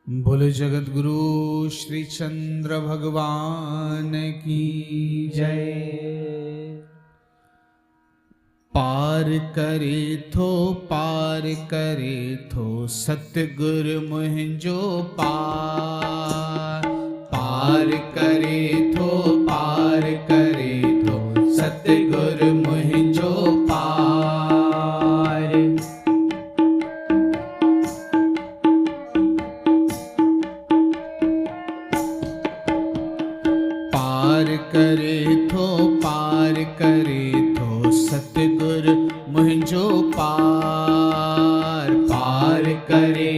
बोले जगत गुरु श्री चंद्र भगवान की जय। पार करे थो सतगुरु मुहिंजो पार। पार करे थो सतगुरु मुहिंजो पार। पार करे थो सतगुरु मुहिंजो पार। पार करे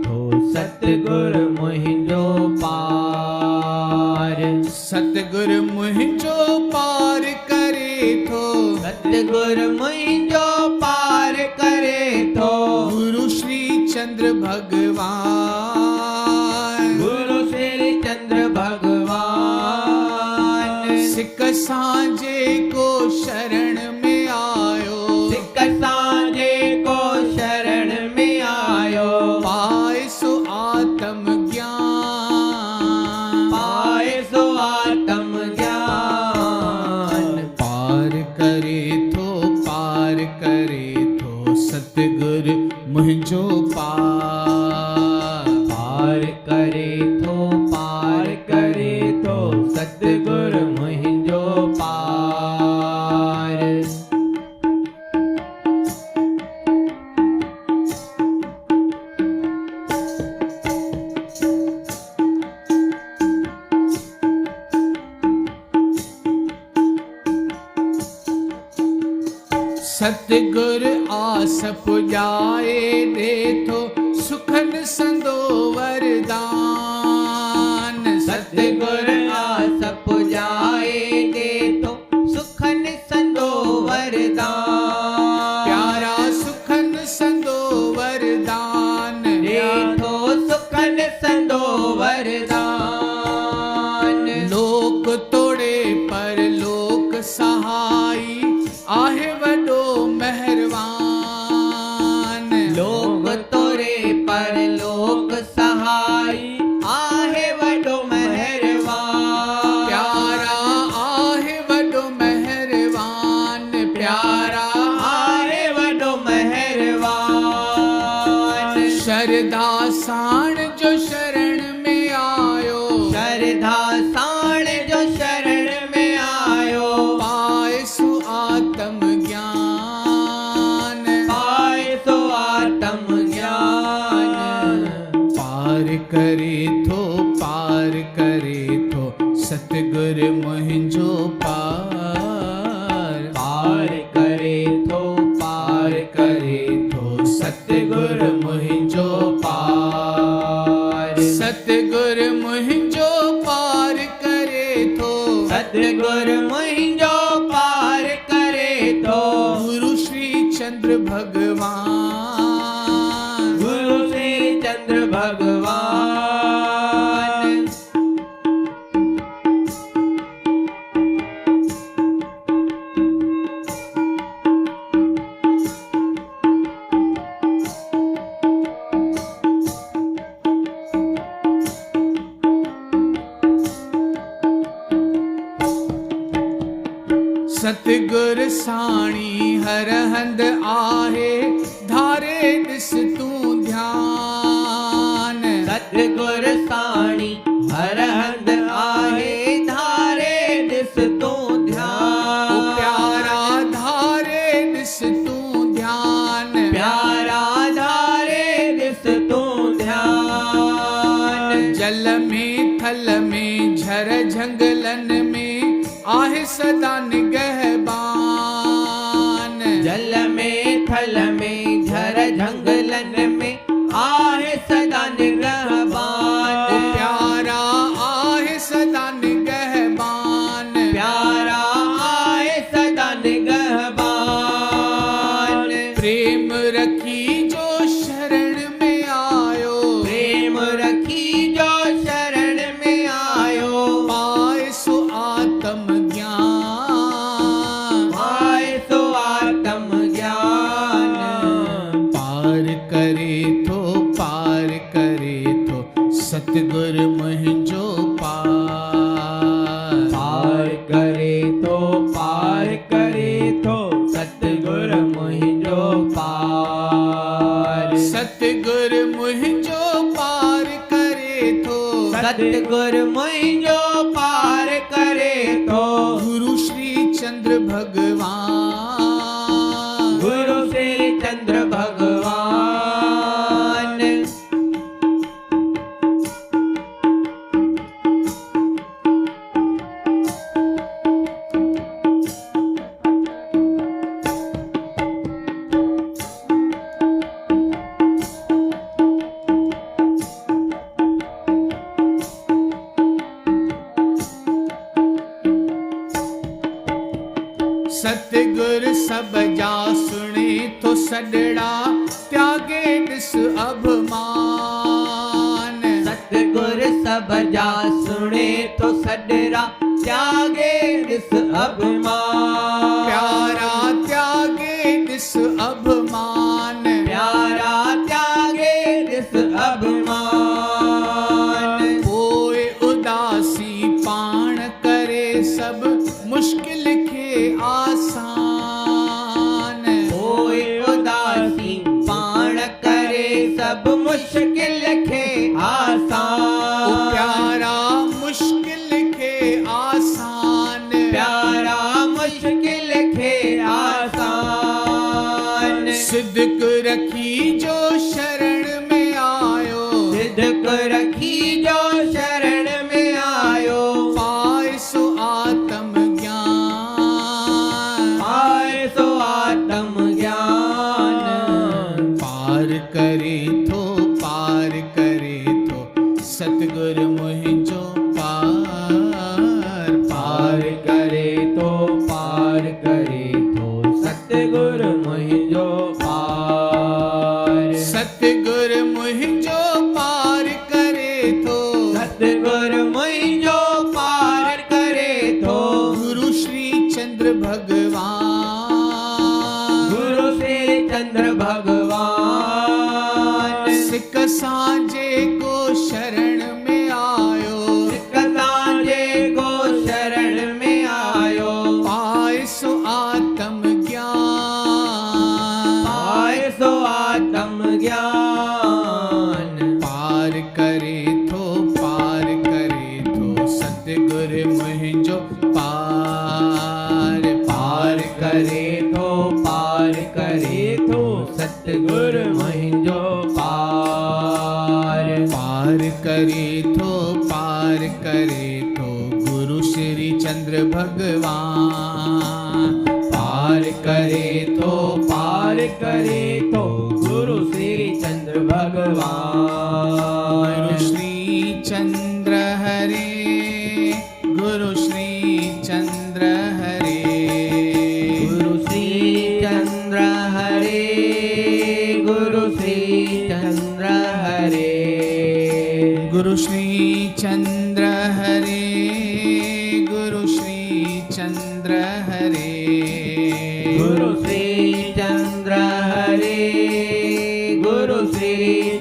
थो सतगुरु मुहिंजो पार। सतगुरु मुहिंजो पार करे थो, सतगुरु मुहिंजो पार करे थो। गुरु श्री चंद्र भगवान, गुरु श्री चंद्र भगवान। सिक सांझे को शरण में आयो, सिक सांझे को शरण में आयो। पाए सो आत्म ज्ञान, पाए सो आत्म ज्ञान। पार करे थो सतगुरु मुहिंजो पार। पार करे थो सतगुरु मुहिंजो पार। सतगुरु आस पुजाए दे थो सुखन संदो वरदान। सतगुरु आस पुजाए दे थो सुखन संदो वरदान। प्यारा सुखन संदो वरदान दे थो सुखन संदो वरदान। लोक तोड़े पर लोक सहाई आहे वडो मेहरबान। लोक तोरे पर लोक सहाय आहे वडो मेहरबान। प्यारा आहे वडो मेहरबान, प्यारा आहे वडो मेहरबान। शरधा साण जो शरण में आयो, शरधा साण जो शरण में आयो। पाए सो आत्म ज्ञान, पाए सो आत्म ज्ञान। पार करे थो सतगुरु मुहिंजो पार। पार करे थो सतगुरु मुहिंजो पार। सतगुरु मुहिंजो पार करे थो, सतगुरु मुहिंजो पार करे थो। गुरु श्री चंद्र भगवान, गुरु श्री चंद्र भगवान। सतगुरु साणी हर हंद आहे धारे ॾिस तूं ध्यान। सतगुरु साणी हर हंद आहे धारे ॾिस तूं ध्यान। प्यारा धारे ॾिस तूं ध्यान, प्यारा धारे ॾिस तूं ध्यान। जल में थल में झर झंगलन में आहे सदा निगहबान। जल में थल में झर झंगलन में आहे सदा निगहबान। प्यारा आहे सदा निगहबान, प्यारा आहे सदा निगहबान। प्रेम रखी जो शरण में आयो, प्रेम रखी जो शरण में आयो। पाए सो आत्म ज्ञान, पाए सो आत्म ज्ञान। पार करे थो सतगुर मुहिंजो पार करे तो सतगुर मुहिंजो पार। सतगुर मुहिंजो पार करे तो सतगुर मुहिंजो पार करे तो गुरु श्री चंद्र भगवान। गुरु श्री चंद्र भगवान। सतगुर सब जा सुने तो सडड़ा त्यागे दिस अभिमान। सतगुर सब जा सुने तो सडरा त्यागे दिस अभिमान। प्यारा त्यागे दिस अभिमान। प्यारा त्यागे दिस अभिमान। कोई उदासी पाण करे सब मुश्किल के आसान। कोई उदासी पाण करे सब मुश्किल के आसान। प्यारा मुश्किल के आसान। प्यारा मुश्किल के आसान। सिद्ध रखी जो शरण में आयो। सिद्ध रखी जो शरण में आयो। पाए सो आत्म ज्ञान। पाए सो आत्म ज्ञान। पार करे तो सतगुर मुहिंजो पार। पार करे तो सतगुर मुहिंजो पार। सतगुर मुहिंजो पार करे तो सतगुर मुहिंजो पार करे तो गुरु श्री चंद्र भगवान। गुरु श्री चंद्र भगवान। सिक सांझे को शरण में आयो। सिक सांझे को शरण में आयो। पाए सो आत्म ज्ञान। पाए सो आत्म ज्ञान। पार करे तो सतगुर मुहिंजो पार। पार करे तो सतगुर मुहिंजो पार। पार करे तो गुरु श्री चंद्र भगवान। पार करे तो गुरु श्री चंद्र भगवान। गुरु श्री चंद्र हरे। गुरु श्री चंद्र हरे। गुरु श्री चंद्र हरे। गुरु श्री चंद्र हरे। गुरु श्री चंद्र हरे। गुरु श्री चंद्र हरे। गुरु श्री चंद्र हरे। गुरु श्री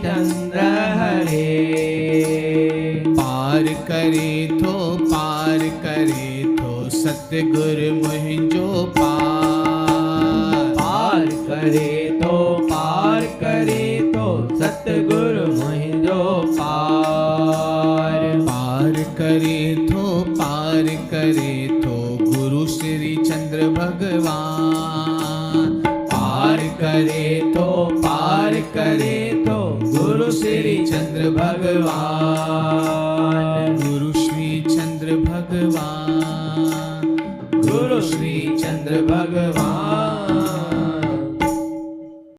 चंद्र हरे। पार करे तो सतगुर मुहिंजो पार। पार करे तो सतगुर मुहिंजो पार। पार करे तो गुरु श्री चंद्र भगवान। पार करे तो गुरु श्री चंद्र भगवान। गुरु श्री चंद्र भगवान। गुरु श्री चंद्र भगवान।